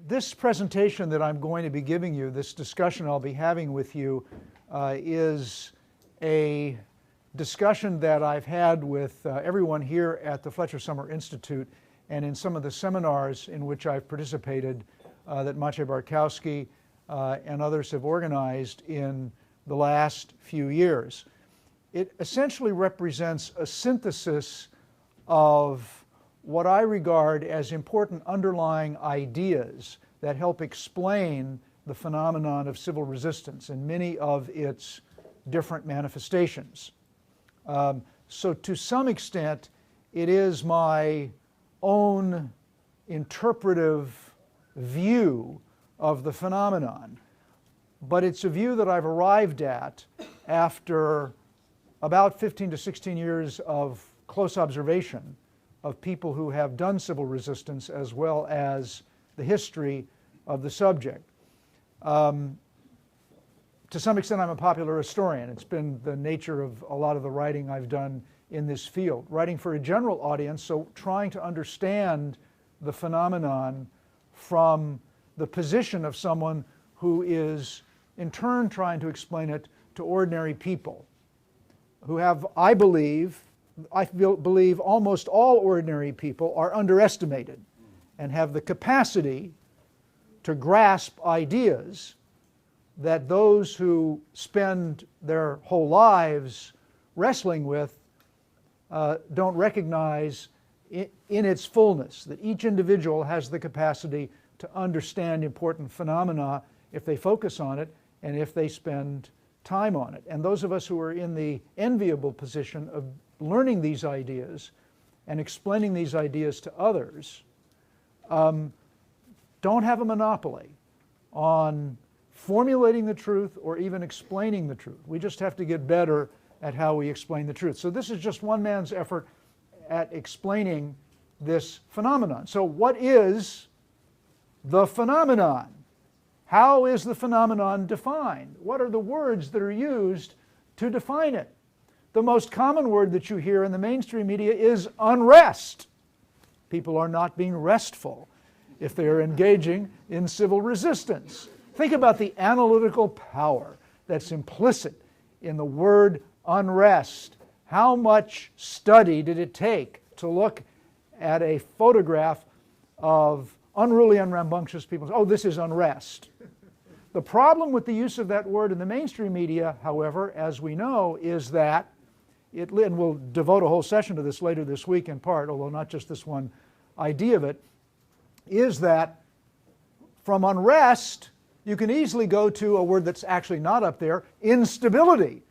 This presentation that I'm going to be giving you, this discussion I'll be having with you, is a discussion that I've had with everyone here at the Fletcher Summer Institute and in some of the seminars in which I've participated that Maciej Bartkowski and others have organized in the last few years. It essentially represents a synthesis of what I regard as important underlying ideas that help explain the phenomenon of civil resistance and many of its different manifestations. So to some extent, it is my own interpretive view of the phenomenon, but it's a view that I've arrived at after about 15 to 16 years of close observation of people who have done civil resistance as well as the history of the subject. To some extent, I'm a popular historian. It's been the nature of a lot of the writing I've done in this field, writing for a general audience, so trying to understand the phenomenon from the position of someone who is in turn trying to explain it to ordinary people who have, I believe almost all ordinary people are underestimated and have the capacity to grasp ideas that those who spend their whole lives wrestling with don't recognize in its fullness, that each individual has the capacity to understand important phenomena if they focus on it and if they spend time on it. And those of us who are in the enviable position of learning these ideas and explaining these ideas to others don't have a monopoly on formulating the truth or even explaining the truth. We just have to get better at how we explain the truth. So this is just one man's effort at explaining this phenomenon. So what is the phenomenon? How is the phenomenon defined? What are the words that are used to define it? The most common word that you hear in the mainstream media is unrest. People are not being restful if they are engaging in civil resistance. Think about the analytical power that's implicit in the word unrest. How much study did it take to look at a photograph of unruly and rambunctious people? Oh, this is unrest. The problem with the use of that word in the mainstream media, however, as we know, is that and we'll devote a whole session to this later this week in part, although not just this one idea of it, is that from unrest, you can easily go to a word that's actually not up there, instability.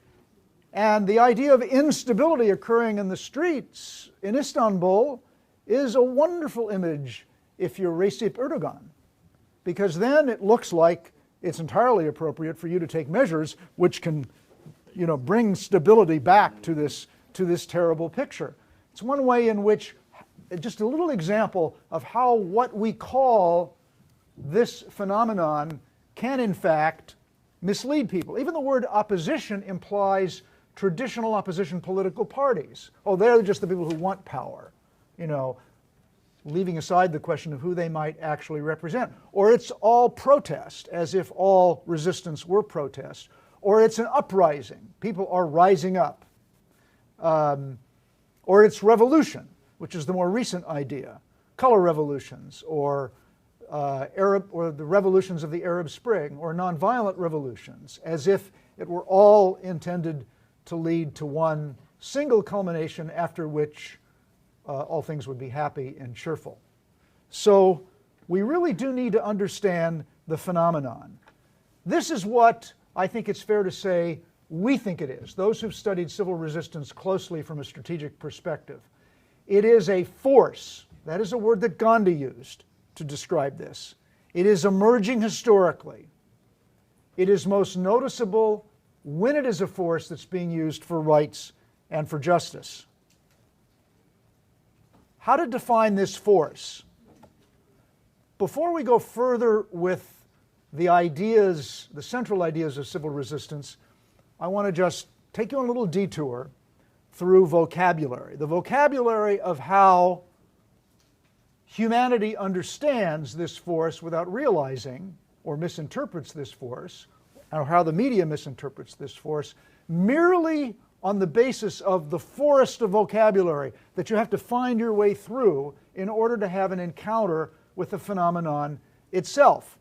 And the idea of instability occurring in the streets in Istanbul is a wonderful image if you're Recep Erdogan, because then it looks like it's entirely appropriate for you to take measures which can bring stability back to this terrible picture. It's one way in which, just a little example of how what we call this phenomenon can in fact mislead people. Even the word opposition implies traditional opposition political parties. Oh, they're just the people who want power, leaving aside the question of who they might actually represent. Or it's all protest, as if all resistance were protest. Or it's an uprising. People are rising up. Or it's revolution, which is the more recent idea. Color revolutions, or the revolutions of the Arab Spring, or nonviolent revolutions, as if it were all intended to lead to one single culmination after which all things would be happy and cheerful. So we really do need to understand the phenomenon. This is what I think it's fair to say we think it is, those who've studied civil resistance closely from a strategic perspective. It is a force. That is a word that Gandhi used to describe this. It is emerging historically. It is most noticeable when it is a force that's being used for rights and for justice. How to define this force? Before we go further with the ideas, the central ideas of civil resistance, I want to just take you on a little detour through vocabulary. The vocabulary of how humanity understands this force without realizing, or misinterprets this force, or how the media misinterprets this force, merely on the basis of the forest of vocabulary that you have to find your way through in order to have an encounter with the phenomenon itself.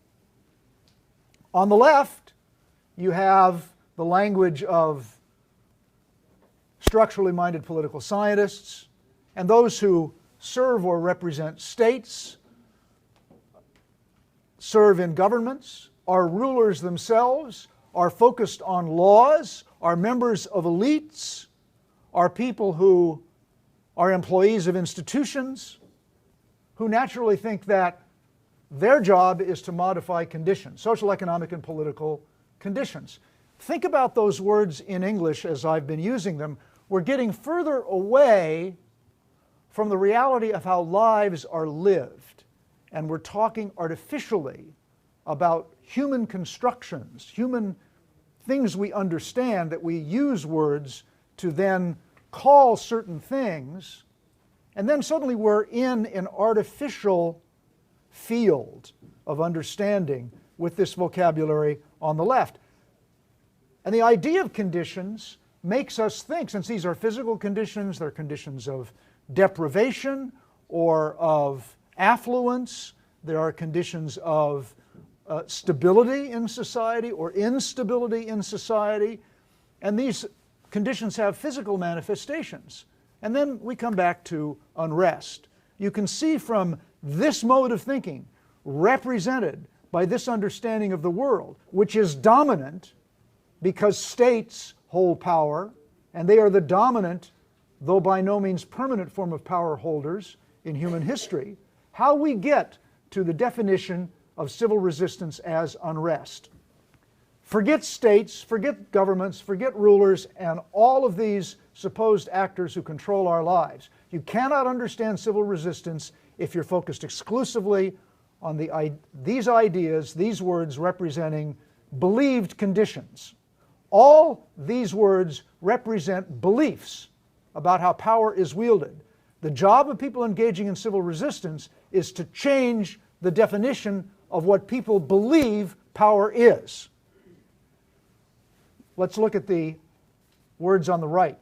On the left, you have the language of structurally minded political scientists and those who serve or represent states, serve in governments, are rulers themselves, are focused on laws, are members of elites, are people who are employees of institutions, who naturally think that their job is to modify conditions, social, economic, and political conditions. Think about those words in English as I've been using them. We're getting further away from the reality of how lives are lived, and we're talking artificially about human constructions, human things we understand, that we use words to then call certain things, and then suddenly we're in an artificial field of understanding with this vocabulary on the left. And the idea of conditions makes us think, since these are physical conditions, they're conditions of deprivation or of affluence, there are conditions of stability in society or instability in society, and these conditions have physical manifestations. And then we come back to unrest. You can see from this mode of thinking represented by this understanding of the world, which is dominant because states hold power, and they are the dominant, though by no means permanent, form of power holders in human history, how we get to the definition of civil resistance as unrest. Forget states, forget governments, forget rulers, and all of these supposed actors who control our lives. You cannot understand civil resistance if you're focused exclusively on these ideas, these words representing believed conditions. All these words represent beliefs about how power is wielded. The job of people engaging in civil resistance is to change the definition of what people believe power is. Let's look at the words on the right.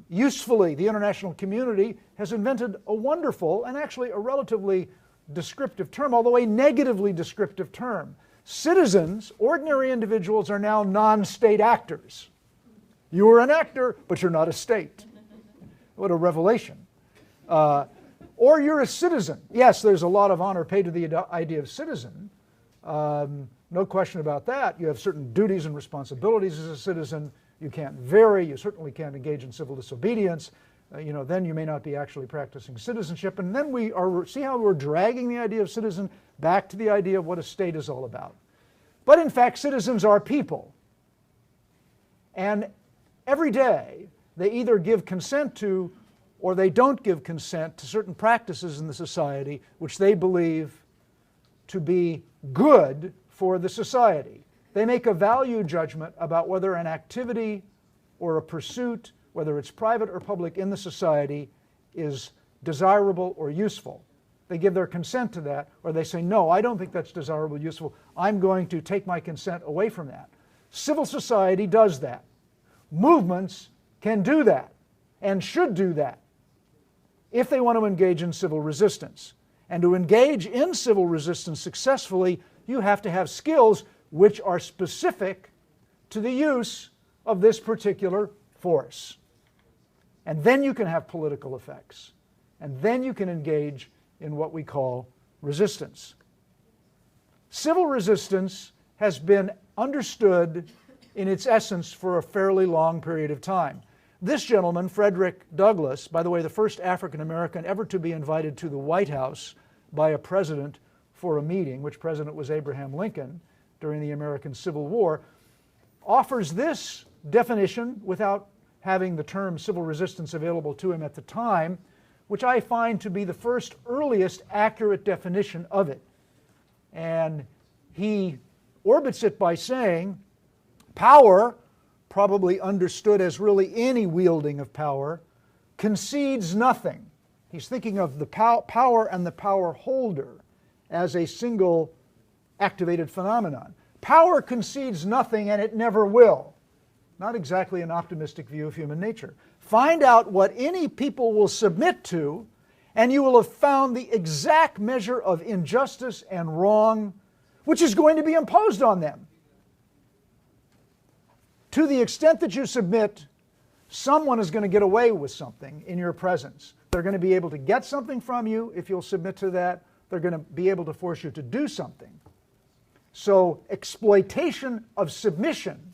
Usefully, the international community has invented a wonderful and actually a relatively descriptive term, although a negatively descriptive term. Citizens, ordinary individuals, are now non-state actors. You are an actor, but you're not a state. What a revelation. Or you're a citizen. Yes, there's a lot of honor paid to the idea of citizen. No question about that. You have certain duties and responsibilities as a citizen. You can't vary. You certainly can't engage in civil disobedience. Then you may not be actually practicing citizenship. And then see how we're dragging the idea of citizen back to the idea of what a state is all about. But in fact, citizens are people. And every day, they either give consent to or they don't give consent to certain practices in the society which they believe to be good for the society. They make a value judgment about whether an activity or a pursuit, whether it's private or public in the society, is desirable or useful. They give their consent to that, or they say, no, I don't think that's desirable, useful. I'm going to take my consent away from that. Civil society does that. Movements can do that and should do that if they want to engage in civil resistance. And to engage in civil resistance successfully, you have to have skills which are specific to the use of this particular force. And then you can have political effects. And then you can engage in what we call resistance. Civil resistance has been understood in its essence for a fairly long period of time. This gentleman, Frederick Douglass, by the way, the first African American ever to be invited to the White House by a president for a meeting, which president was Abraham Lincoln during the American Civil War, offers this definition without having the term civil resistance available to him at the time, which I find to be the first earliest accurate definition of it. And he orbits it by saying, power, probably understood as really any wielding of power, concedes nothing He's thinking of the power and the power holder as a single activated phenomenon. Power concedes nothing and it never will. Not exactly an optimistic view of human nature. Find out what any people will submit to, and you will have found the exact measure of injustice and wrong which is going to be imposed on them. To the extent that you submit, someone is going to get away with something in your presence. They're going to be able to get something from you if you'll submit to that. They're going to be able to force you to do something. So exploitation of submission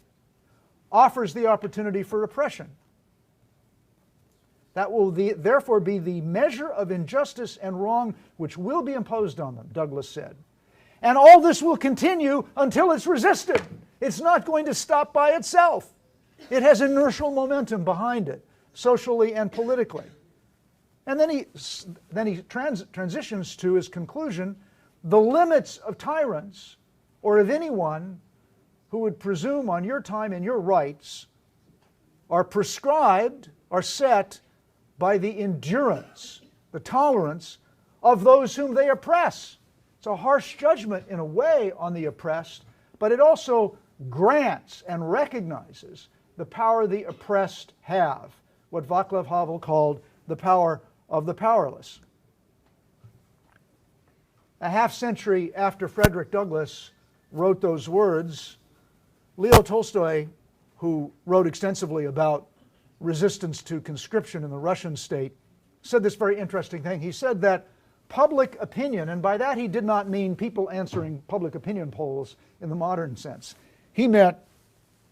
offers the opportunity for oppression. That will therefore be the measure of injustice and wrong which will be imposed on them, Douglass said. And all this will continue until it's resisted. It's not going to stop by itself. It has inertial momentum behind it, socially and politically. And then he transitions to his conclusion: the limits of tyrants, or of anyone who would presume on your time and your rights, are prescribed, are set by the endurance, the tolerance of those whom they oppress. It's a harsh judgment in a way on the oppressed, but it also grants and recognizes the power the oppressed have, what Václav Havel called the power of the powerless. A half century after Frederick Douglass wrote those words, Leo Tolstoy, who wrote extensively about resistance to conscription in the Russian state, said this very interesting thing. He said that public opinion, and by that he did not mean people answering public opinion polls in the modern sense. He meant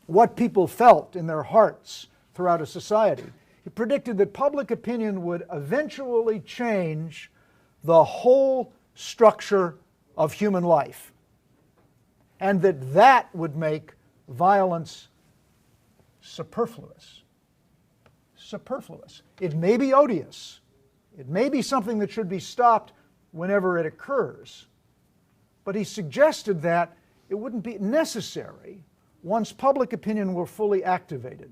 what people felt in their hearts throughout a society. He predicted that public opinion would eventually change the whole structure of human life, and that would make violence superfluous. Superfluous. It may be odious. It may be something that should be stopped whenever it occurs. But he suggested that it wouldn't be necessary once public opinion were fully activated.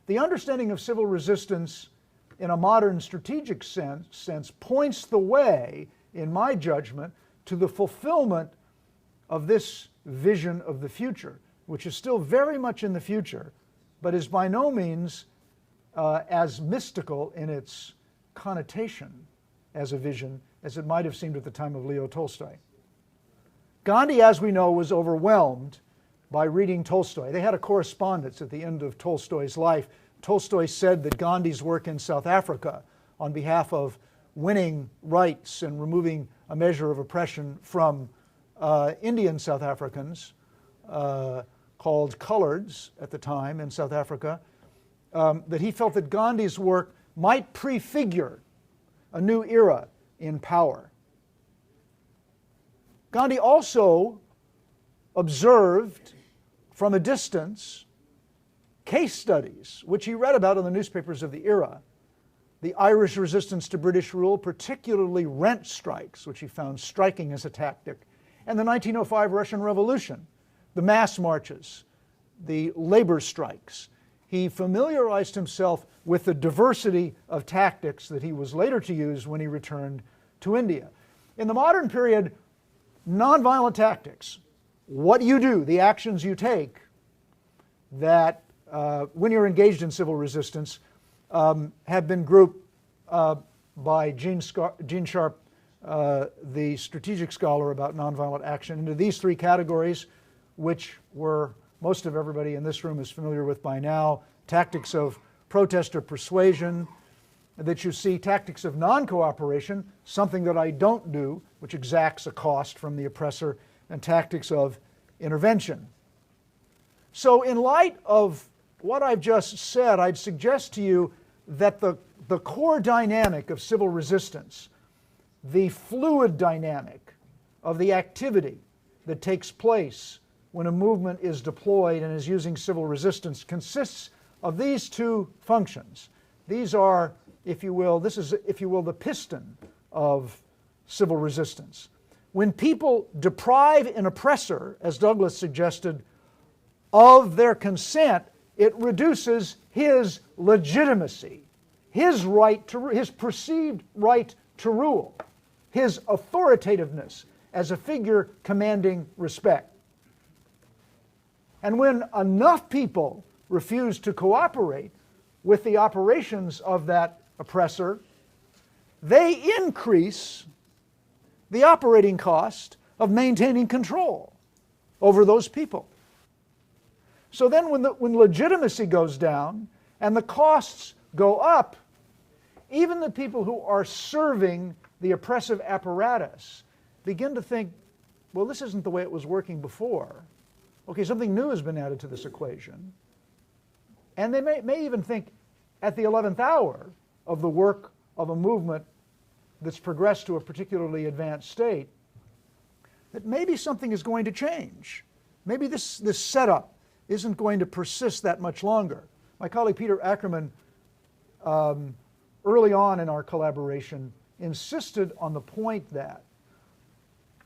The understanding of civil resistance in a modern strategic sense points the way, in my judgment, to the fulfillment of this vision of the future, which is still very much in the future, but is by no means as mystical in its connotation as a vision as it might have seemed at the time of Leo Tolstoy. Gandhi, as we know, was overwhelmed by reading Tolstoy. They had a correspondence at the end of Tolstoy's life. Tolstoy said that Gandhi's work in South Africa on behalf of winning rights and removing a measure of oppression from Indian South Africans, called coloreds at the time in South Africa, that he felt that Gandhi's work might prefigure a new era in power. Gandhi also observed from a distance case studies, which he read about in the newspapers of the era. The Irish resistance to British rule, particularly rent strikes, which he found striking as a tactic, and the 1905 Russian Revolution, the mass marches, the labor strikes. He familiarized himself with the diversity of tactics that he was later to use when he returned to India. In the modern period, nonviolent tactics, what you do, the actions you take, that when you're engaged in civil resistance, have been grouped by Gene Sharp, the strategic scholar about nonviolent action, into these three categories, which most of everybody in this room is familiar with by now: tactics of protest or persuasion, that you see tactics of non-cooperation, something that I don't do, which exacts a cost from the oppressor, and tactics of intervention. So in light of what I've just said, I'd suggest to you that the core dynamic of civil resistance, the fluid dynamic of the activity that takes place when a movement is deployed and is using civil resistance, consists of these two functions. These are, if you will, this is, if you will, the piston of civil resistance. When people deprive an oppressor, as Douglass suggested, of their consent, it reduces his legitimacy. his perceived right to rule, his authoritativeness as a figure commanding respect. And when enough people refuse to cooperate with the operations of that oppressor, they increase the operating cost of maintaining control over those people. So then when legitimacy goes down and the costs go up, even the people who are serving the oppressive apparatus begin to think, well, this isn't the way it was working before. Okay, something new has been added to this equation. And they may even think at the 11th hour of the work of a movement that's progressed to a particularly advanced state, that maybe something is going to change. Maybe this setup isn't going to persist that much longer. My colleague Peter Ackerman, early on in our collaboration, insisted on the point that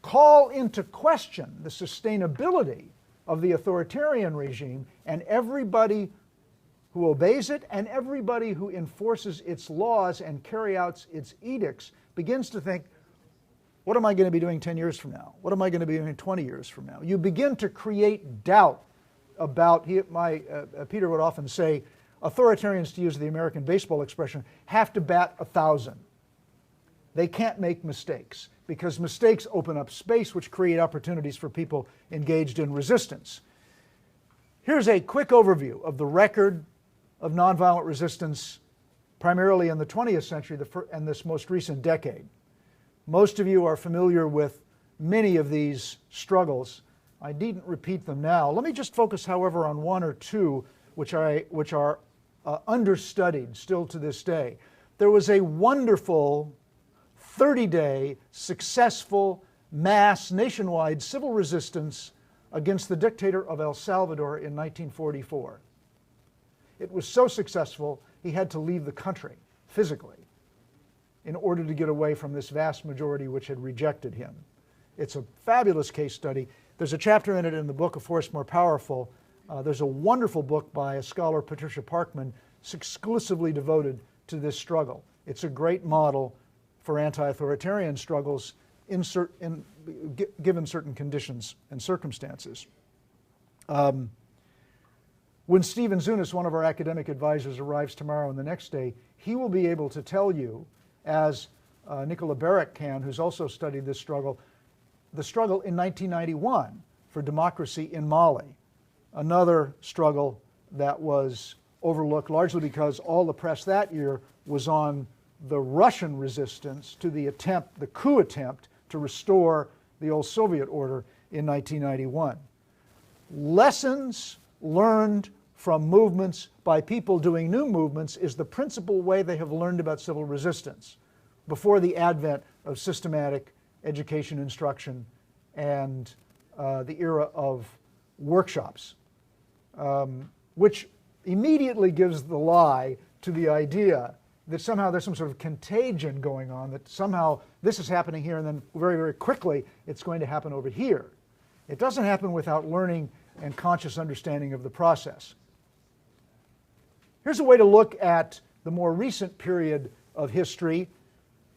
call into question the sustainability of the authoritarian regime, and everybody who obeys it and everybody who enforces its laws and carry out its edicts begins to think, what am I going to be doing 10 years from now? What am I going to be doing 20 years from now? You begin to create doubt about, Peter would often say, authoritarians, to use the American baseball expression, have to bat 1,000. They can't make mistakes, because mistakes open up space which create opportunities for people engaged in resistance. Here's a quick overview of the record of nonviolent resistance, primarily in the 20th century and this most recent decade. Most of you are familiar with many of these struggles. I needn't repeat them now. Let me just focus, however, on one or two which are understudied still to this day. There was a wonderful 30-day successful mass nationwide civil resistance against the dictator of El Salvador in 1944. It was so successful he had to leave the country physically in order to get away from this vast majority which had rejected him. It's a fabulous case study. There's a chapter in it in the book, A Force More Powerful. There's a wonderful book by a scholar, Patricia Parkman, exclusively devoted to this struggle. It's a great model for anti-authoritarian struggles given certain conditions and circumstances. When Stephen Zunis, one of our academic advisors, arrives tomorrow and the next day, he will be able to tell you, as Nicola Barrett can, who's also studied this struggle, the struggle in 1991 for democracy in Mali, another struggle that was overlooked largely because all the press that year was on the Russian resistance to the coup attempt to restore the old Soviet order in 1991. Lessons learned from movements by people doing new movements is the principal way they have learned about civil resistance before the advent of systematic education instruction and the era of workshops, which immediately gives the lie to the idea that somehow there's some sort of contagion going on, that somehow this is happening here and then very, very quickly it's going to happen over here. It doesn't happen without learning and conscious understanding of the process. Here's a way to look at the more recent period of history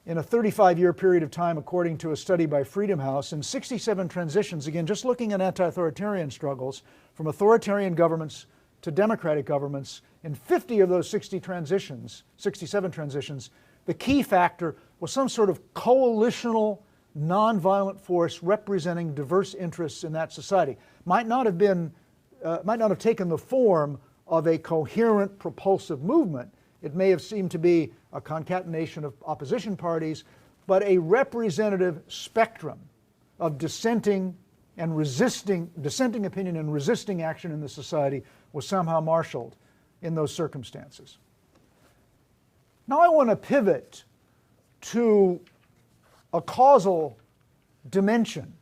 in a 35-year period of time, according to a study by Freedom House, in 67 transitions, again, just looking at anti-authoritarian struggles, from authoritarian governments to democratic governments. In 50 of those 67 transitions, the key factor was some sort of coalitional, nonviolent force representing diverse interests in that society. Might not have taken the form of a coherent, propulsive movement. It may have seemed to be a concatenation of opposition parties, but a representative spectrum of dissenting opinion and resisting action in the society was somehow marshaled in those circumstances. Now I want to pivot to a causal dimension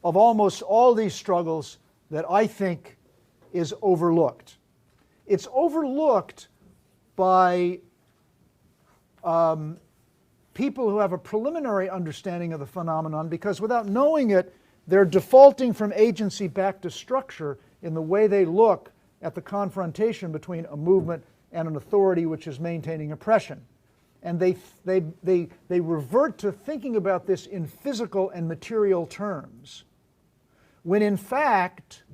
of almost all these struggles that I think is overlooked. It's overlooked by people who have a preliminary understanding of the phenomenon, because without knowing it, they're defaulting from agency back to structure in the way they look at the confrontation between a movement and an authority which is maintaining oppression. And they revert to thinking about this in physical and material terms, when in fact,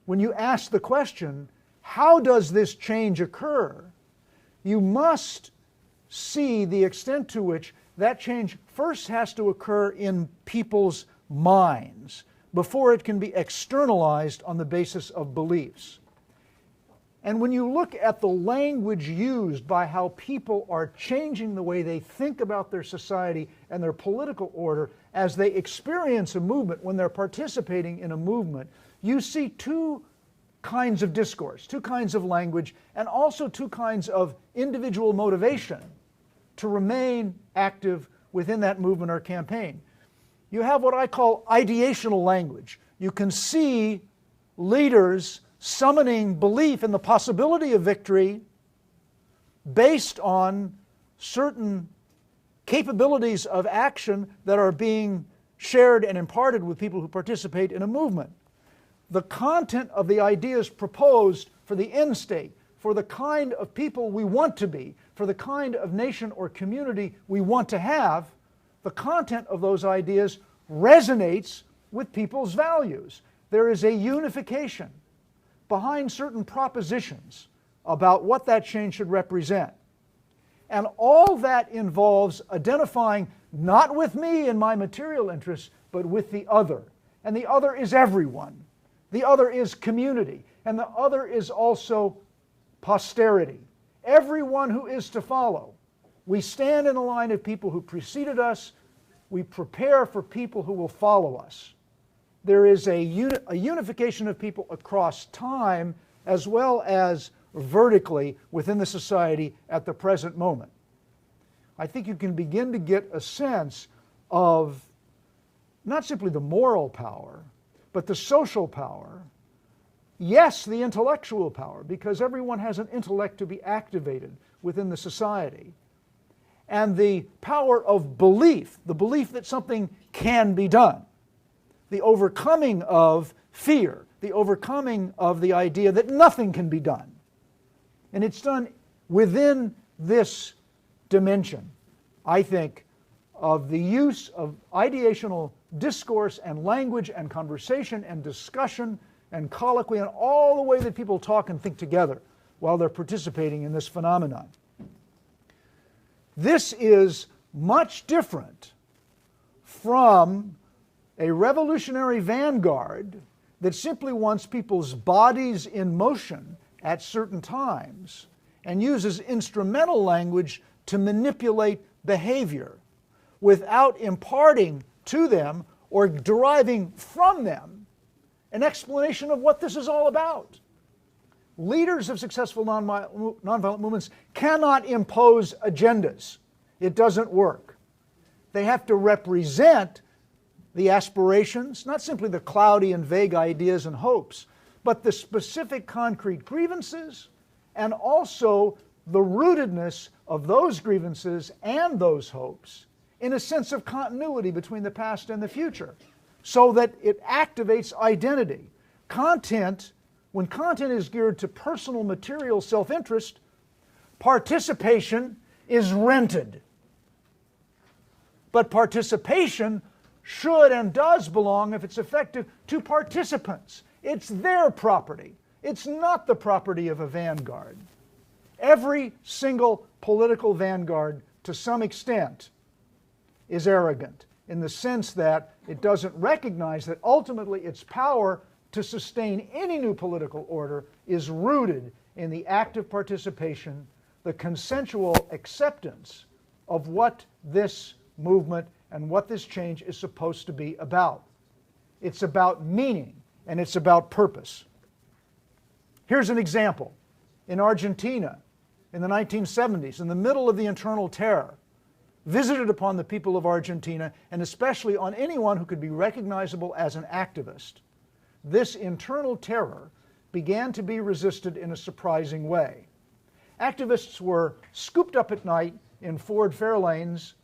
when you ask the question, how does this change occur, you must see the extent to which that change first has to occur in people's minds before it can be externalized on the basis of beliefs. And when you look at the language used by how people are changing the way they think about their society and their political order as they experience a movement, when they're participating in a movement, you see two kinds of discourse, two kinds of language, and also two kinds of individual motivation to remain active within that movement or campaign. You have what I call ideational language. You can see leaders summoning belief in the possibility of victory based on certain capabilities of action that are being shared and imparted with people who participate in a movement. The content of the ideas proposed for the end state, for the kind of people we want to be, for the kind of nation or community we want to have, the content of those ideas resonates with people's values. There is a unification behind certain propositions about what that change should represent. And all that involves identifying not with me and my material interests, but with the other. And the other is everyone. The other is community. And the other is also posterity. Everyone who is to follow. We stand in a line of people who preceded us. We prepare for people who will follow us. There is a unification of people across time as well as vertically within the society at the present moment. I think you can begin to get a sense of not simply the moral power, but the social power. Yes, the intellectual power, because everyone has an intellect to be activated within the society. And the power of belief, the belief that something can be done. The overcoming of fear, the overcoming of the idea that nothing can be done. And it's done within this dimension, I think, of the use of ideational discourse and language and conversation and discussion and colloquy and all the way that people talk and think together while they're participating in this phenomenon. This is much different from a revolutionary vanguard that simply wants people's bodies in motion at certain times and uses instrumental language to manipulate behavior without imparting to them or deriving from them an explanation of what this is all about. Leaders of successful nonviolent movements cannot impose agendas. It doesn't work. They have to represent the aspirations, not simply the cloudy and vague ideas and hopes, but the specific concrete grievances and also the rootedness of those grievances and those hopes in a sense of continuity between the past and the future, so that it activates identity. Content, when content is geared to personal material self-interest, participation is rented. But participation should and does belong, if it's effective, to participants. It's their property. It's not the property of a vanguard. Every single political vanguard, to some extent, is arrogant in the sense that it doesn't recognize that ultimately its power to sustain any new political order is rooted in the active participation, the consensual acceptance of what this movement and what this change is supposed to be about. It's about meaning and it's about purpose. Here's an example. In Argentina, in the 1970s, in the middle of the internal terror, visited upon the people of Argentina, and especially on anyone who could be recognizable as an activist, this internal terror began to be resisted in a surprising way. Activists were scooped up at night in Ford Fairlanes,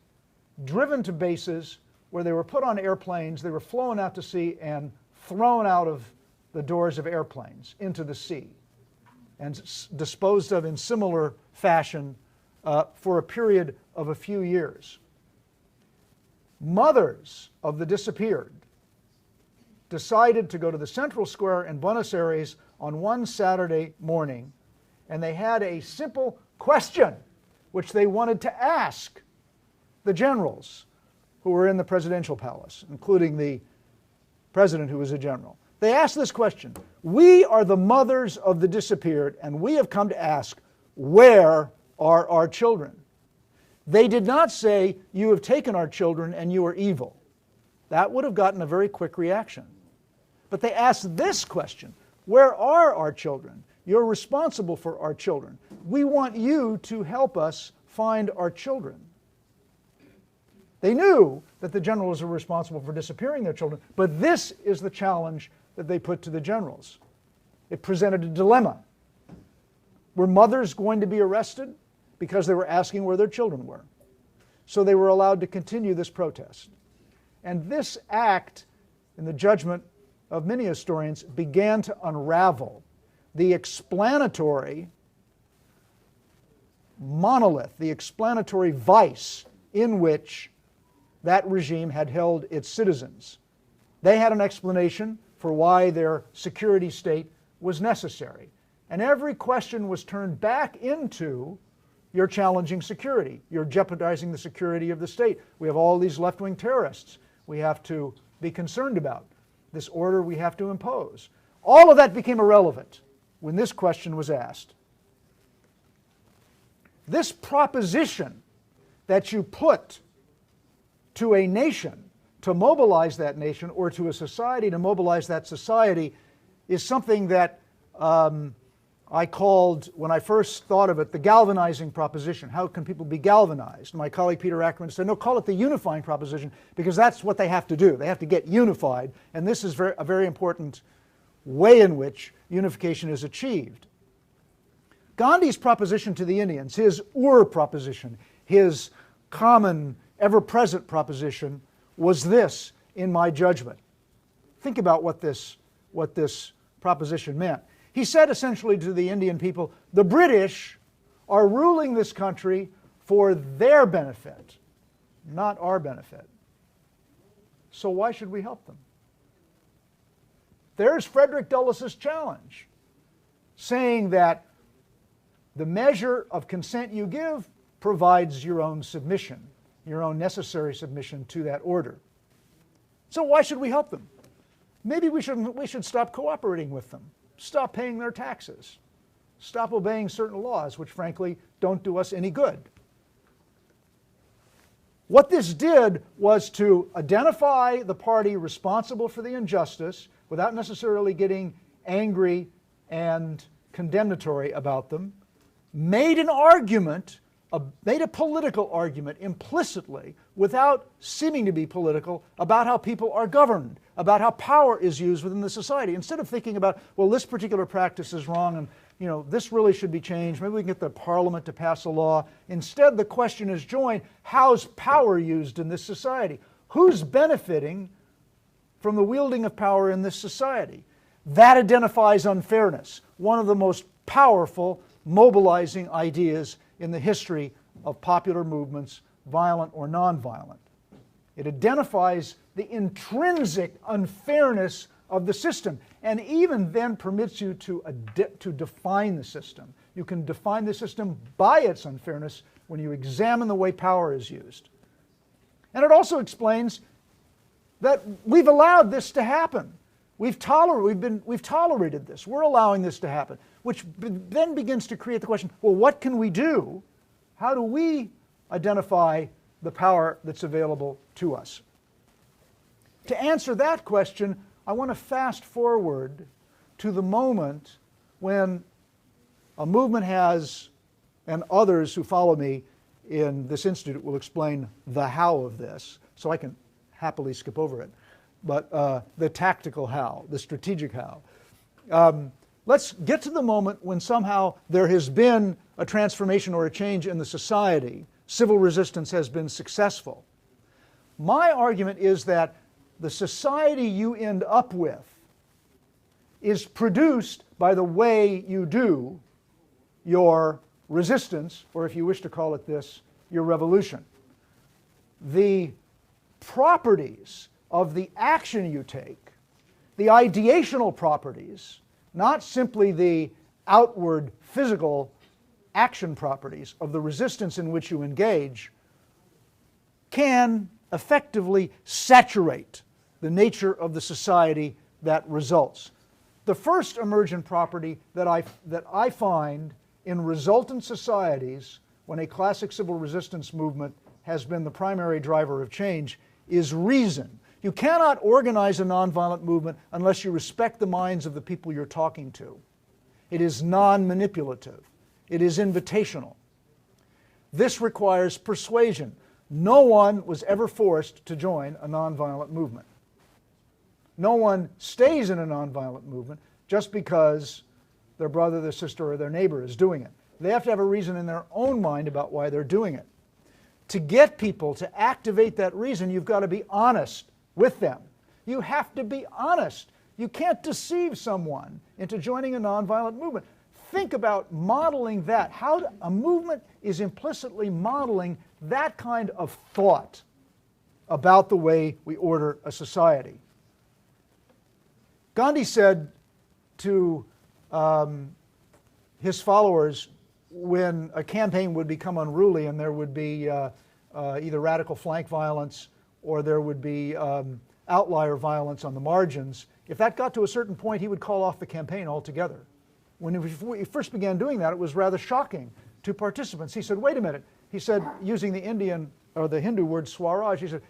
driven to bases where they were put on airplanes, they were flown out to sea and thrown out of the doors of airplanes into the sea. and disposed of in similar fashion for a period of a few years. Mothers of the disappeared decided to go to the Central Square in Buenos Aires on one Saturday morning, and they had a simple question which they wanted to ask the generals who were in the presidential palace, including the president who was a general. They asked this question: we are the mothers of the disappeared, and we have come to ask, where are our children? They did not say, you have taken our children and you are evil. That would have gotten a very quick reaction. But they asked this question: where are our children? You're responsible for our children. We want you to help us find our children. They knew that the generals were responsible for disappearing their children, but this is the challenge that they put to the generals. It presented a dilemma. Were mothers going to be arrested because they were asking where their children were? So they were allowed to continue this protest. And this act, in the judgment of many historians, began to unravel the explanatory monolith, the explanatory vice in which that regime had held its citizens. They had an explanation for why their security state was necessary. And every question was turned back into, you're challenging security. You're jeopardizing the security of the state. We have all these left-wing terrorists we have to be concerned about. This order we have to impose. All of that became irrelevant when this question was asked. This proposition that you put to a nation to mobilize that nation, or to a society to mobilize that society, is something that I called, when I first thought of it, the galvanizing proposition. How can people be galvanized? My colleague Peter Ackerman said, no, call it the unifying proposition, because that's what they have to do. They have to get unified, and this is a very important way in which unification is achieved. Gandhi's proposition to the Indians, his proposition, his common, ever-present proposition, was this, in my judgment. Think about what this proposition meant. He said essentially to the Indian people, the British are ruling this country for their benefit, not our benefit. So why should we help them? There's Frederick Douglass's challenge, saying that the measure of consent you give provides your own submission, your own necessary submission to that order. So why should we help them? Maybe we should stop cooperating with them, stop paying their taxes, stop obeying certain laws which frankly don't do us any good. What this did was to identify the party responsible for the injustice without necessarily getting angry and condemnatory about them, made an argument, made a political argument implicitly, without seeming to be political, about how people are governed, about how power is used within the society. Instead of thinking about, well, this particular practice is wrong and this really should be changed, maybe we can get the parliament to pass a law. Instead, the question is joined, how's power used in this society? Who's benefiting from the wielding of power in this society? That identifies unfairness, one of the most powerful mobilizing ideas in the history of popular movements, violent or nonviolent. It identifies the intrinsic unfairness of the system, and even then permits you to define the system. You can define the system by its unfairness when you examine the way power is used. And it also explains that we've allowed this to happen. We've tolerated this. We're allowing this to happen, which then begins to create the question, well, what can we do? How do we identify the power that's available to us? To answer that question, I want to fast forward to the moment when a movement has, and others who follow me in this institute will explain the how of this, so I can happily skip over it. But the tactical how, the strategic how. Let's get to the moment when somehow there has been a transformation or a change in the society. Civil resistance has been successful. My argument is that the society you end up with is produced by the way you do your resistance, or if you wish to call it this, your revolution. The properties of the action you take, the ideational properties, not simply the outward physical action properties of the resistance in which you engage, can effectively saturate the nature of the society that results. The first emergent property that I find in resultant societies, when a classic civil resistance movement has been the primary driver of change, is reason. You cannot organize a nonviolent movement unless you respect the minds of the people you're talking to. It is non-manipulative. It is invitational. This requires persuasion. No one was ever forced to join a nonviolent movement. No one stays in a nonviolent movement just because their brother, their sister, or their neighbor is doing it. They have to have a reason in their own mind about why they're doing it. To get people to activate that reason, you've got to be honest with them. You have to be honest. You can't deceive someone into joining a nonviolent movement. Think about modeling that. How a movement is implicitly modeling that kind of thought about the way we order a society. Gandhi said to his followers, when a campaign would become unruly and there would be either radical flank violence or there would be outlier violence on the margins, if that got to a certain point, he would call off the campaign altogether. When he first began doing that, it was rather shocking to participants. He said, wait a minute. He said, using the Indian or the Hindu word swaraj, he said,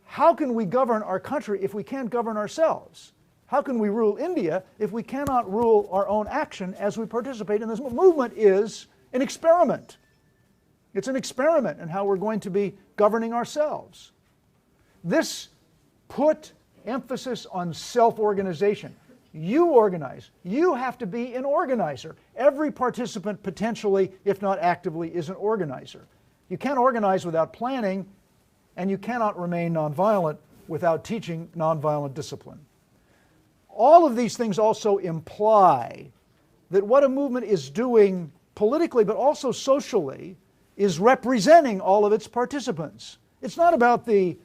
how can we govern our country if we can't govern ourselves? How can we rule India if we cannot rule our own action as we participate in this movement? Movement is an experiment. It's an experiment in how we're going to be governing ourselves. This put emphasis on self-organization. You organize. You have to be an organizer. Every participant potentially, if not actively, is an organizer. You can't organize without planning, and you cannot remain nonviolent without teaching nonviolent discipline. All of these things also imply that what a movement is doing politically, but also socially, is representing all of its participants. It's not about the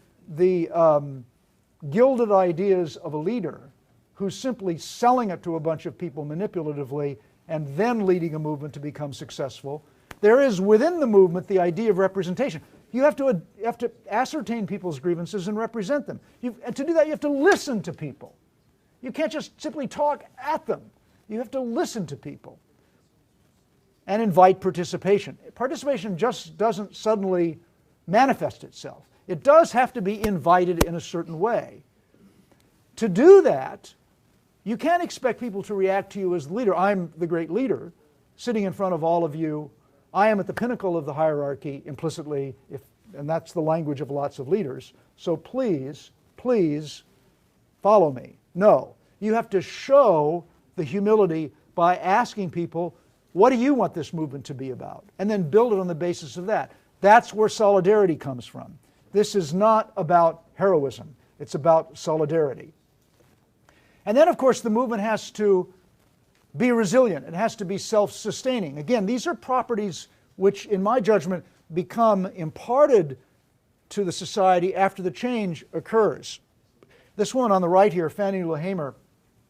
gilded ideas of a leader who's simply selling it to a bunch of people manipulatively and then leading a movement to become successful. There is within the movement the idea of representation. You have to ascertain people's grievances and represent them. And to do that, you have to listen to people. You can't just simply talk at them. You have to listen to people and invite participation. Participation just doesn't suddenly manifest itself. It does have to be invited in a certain way. To do that, you can't expect people to react to you as the leader. I'm the great leader, sitting in front of all of you. I am at the pinnacle of the hierarchy implicitly, and that's the language of lots of leaders. So please, please follow me. No, you have to show the humility by asking people, what do you want this movement to be about? And then build it on the basis of that. That's where solidarity comes from. This is not about heroism. It's about solidarity. And then, of course, the movement has to be resilient. It has to be self-sustaining. Again, these are properties which, in my judgment, become imparted to the society after the change occurs. This one on the right here, Fannie Lou Hamer,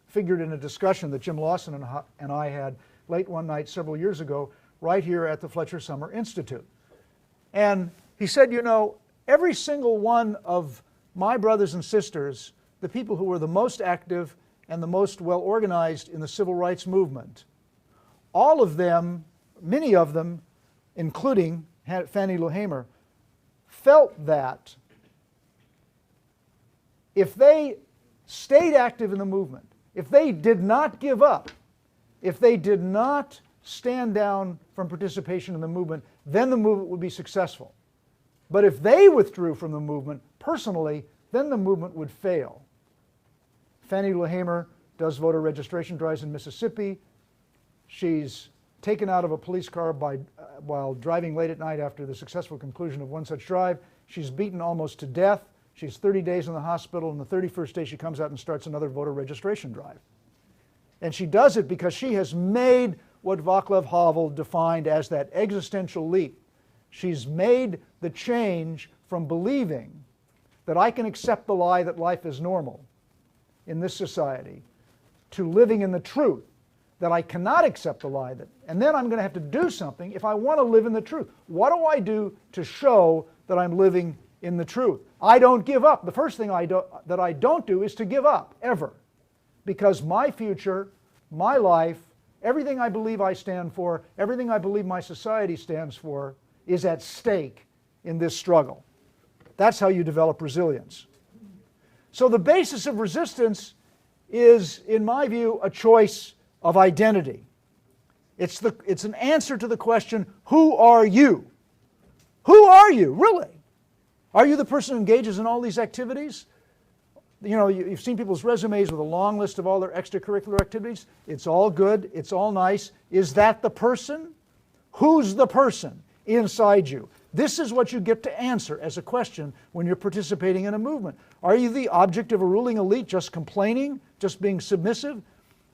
figured in a discussion that Jim Lawson and I had late one night several years ago, right here at the Fletcher Summer Institute. And he said, you know, every single one of my brothers and sisters, the people who were the most active and the most well-organized in the civil rights movement, all of them, many of them, including Fannie Lou Hamer, felt that if they stayed active in the movement, if they did not give up, if they did not stand down from participation in the movement, then the movement would be successful. But if they withdrew from the movement personally, then the movement would fail. Fannie Lou Hamer does voter registration drives in Mississippi. She's taken out of a police car while driving late at night after the successful conclusion of one such drive. She's beaten almost to death. She's 30 days in the hospital, and the 31st day she comes out and starts another voter registration drive. And she does it because she has made what Václav Havel defined as that existential leap. She's made the change from believing that I can accept the lie that life is normal in this society to living in the truth that I cannot accept the lie that, and then I'm going to have to do something if I want to live in the truth. What do I do to show that I'm living in the truth? I don't give up. The first thing that I don't do is to give up, ever. Because my future, my life, everything I believe I stand for, everything I believe my society stands for, is at stake in this struggle. That's how you develop resilience. So the basis of resistance is, in my view, a choice of identity. It's an answer to the question, who are you? Who are you, really? Are you the person who engages in all these activities? You know, you've seen people's resumes with a long list of all their extracurricular activities. It's all good. It's all nice. Is that the person? Who's the person inside you? This is what you get to answer as a question when you're participating in a movement. Are you the object of a ruling elite just complaining, just being submissive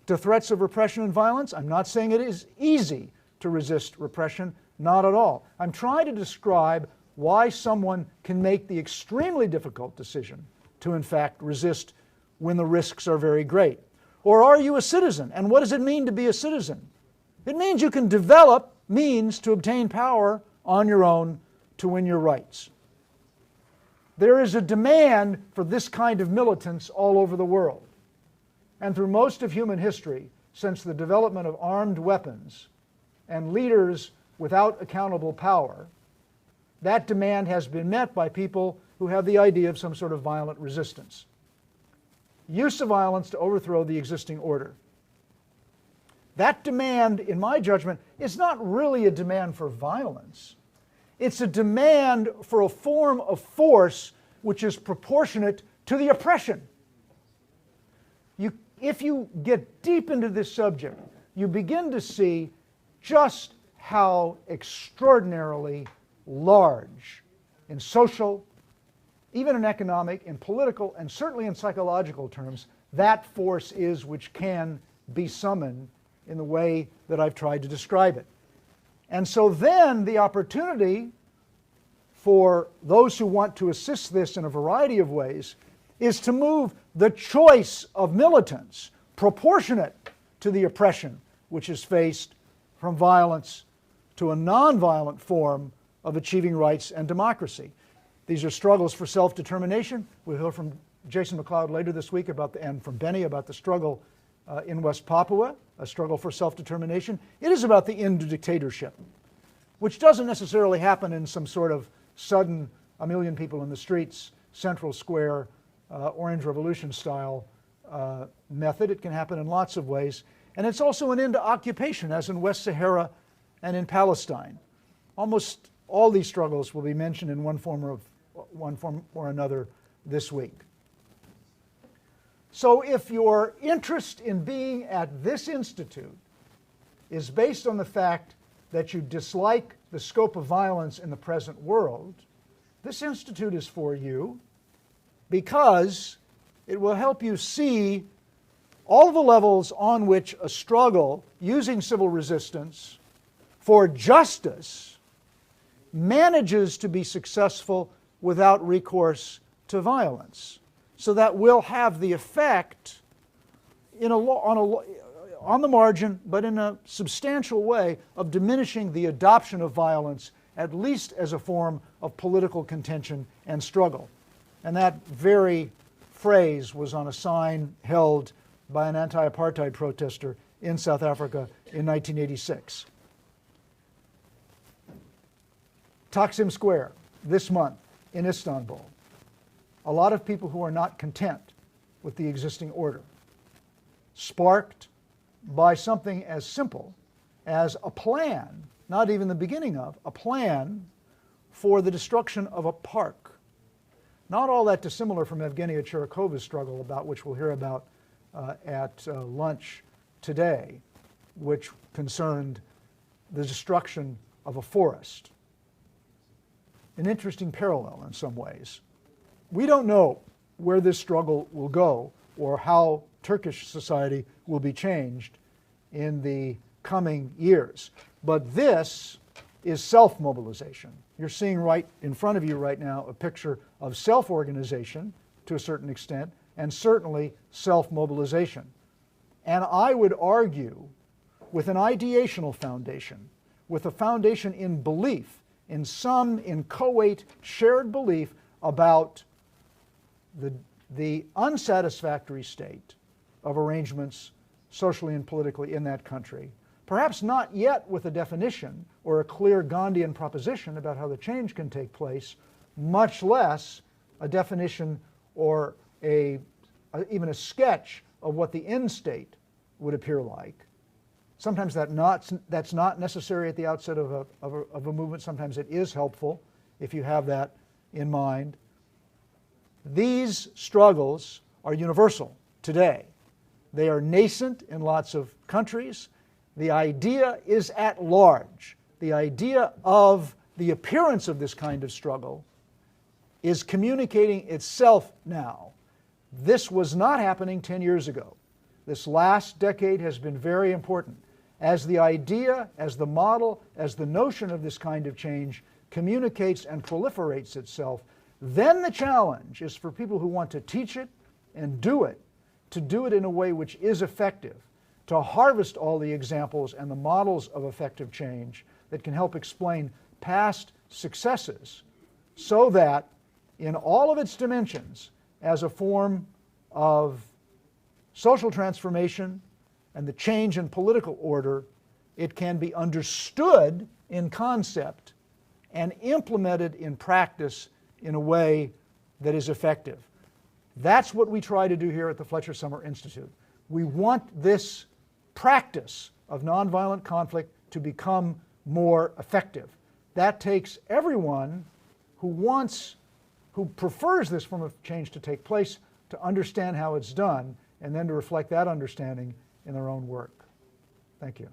to threats of repression and violence? I'm not saying it is easy to resist repression, not at all. I'm trying to describe why someone can make the extremely difficult decision to in fact resist when the risks are very great. Or are you a citizen? And what does it mean to be a citizen? It means you can develop means to obtain power on your own to win your rights. There is a demand for this kind of militance all over the world. And through most of human history, since the development of armed weapons and leaders without accountable power, that demand has been met by people who have the idea of some sort of violent resistance. Use of violence to overthrow the existing order. That demand, in my judgment, is not really a demand for violence. It's a demand for a form of force which is proportionate to the oppression. If you get deep into this subject, you begin to see just how extraordinarily large in social, even in economic, in political, and certainly in psychological terms, that force is which can be summoned in the way that I've tried to describe it. And so then the opportunity for those who want to assist this in a variety of ways is to move the choice of militants proportionate to the oppression which is faced from violence to a nonviolent form of achieving rights and democracy. These are struggles for self-determination. We'll hear from Jason McLeod later this week and from Benny about the struggle in West Papua, a struggle for self-determination. It is about the end to dictatorship, which doesn't necessarily happen in some sort of sudden, a million people in the streets, Central Square, Orange Revolution style method. It can happen in lots of ways. And it's also an end to occupation, as in West Sahara and in Palestine. Almost all these struggles will be mentioned in one form or another this week. So if your interest in being at this institute is based on the fact that you dislike the scope of violence in the present world, this institute is for you because it will help you see all the levels on which a struggle using civil resistance for justice manages to be successful without recourse to violence. So that will have the effect on the margin, but in a substantial way, of diminishing the adoption of violence, at least as a form of political contention and struggle. And that very phrase was on a sign held by an anti-apartheid protester in South Africa in 1986. Taksim Square, this month in Istanbul. A lot of people who are not content with the existing order, sparked by something as simple as a plan, not even the beginning of, a plan for the destruction of a park. Not all that dissimilar from Evgenia Chirikova's struggle, about which we'll hear about at lunch today, which concerned the destruction of a forest. An interesting parallel in some ways. We don't know where this struggle will go or how Turkish society will be changed in the coming years. But this is self-mobilization. You're seeing right in front of you right now a picture of self-organization to a certain extent, and certainly self-mobilization. And I would argue with an ideational foundation, with a foundation in belief, in some inchoate shared belief about the unsatisfactory state of arrangements socially and politically in that country. Perhaps not yet with a definition or a clear Gandhian proposition about how the change can take place, much less a definition or even a sketch of what the end state would appear like. Sometimes that's not necessary at the outset of a movement. Sometimes it is helpful if you have that in mind. These struggles are universal today. They are nascent in lots of countries. The idea is at large. The idea of the appearance of this kind of struggle is communicating itself now. This was not happening 10 years ago. This last decade has been very important. As the idea, as the model, as the notion of this kind of change communicates and proliferates itself, then the challenge is for people who want to teach it and do it, to do it in a way which is effective, to harvest all the examples and the models of effective change that can help explain past successes, so that in all of its dimensions, as a form of social transformation and the change in political order, it can be understood in concept and implemented in practice in a way that is effective. That's what we try to do here at the Fletcher Summer Institute. We want this practice of nonviolent conflict to become more effective. That takes everyone who prefers this form of change to take place to understand how it's done, and then to reflect that understanding in their own work. Thank you.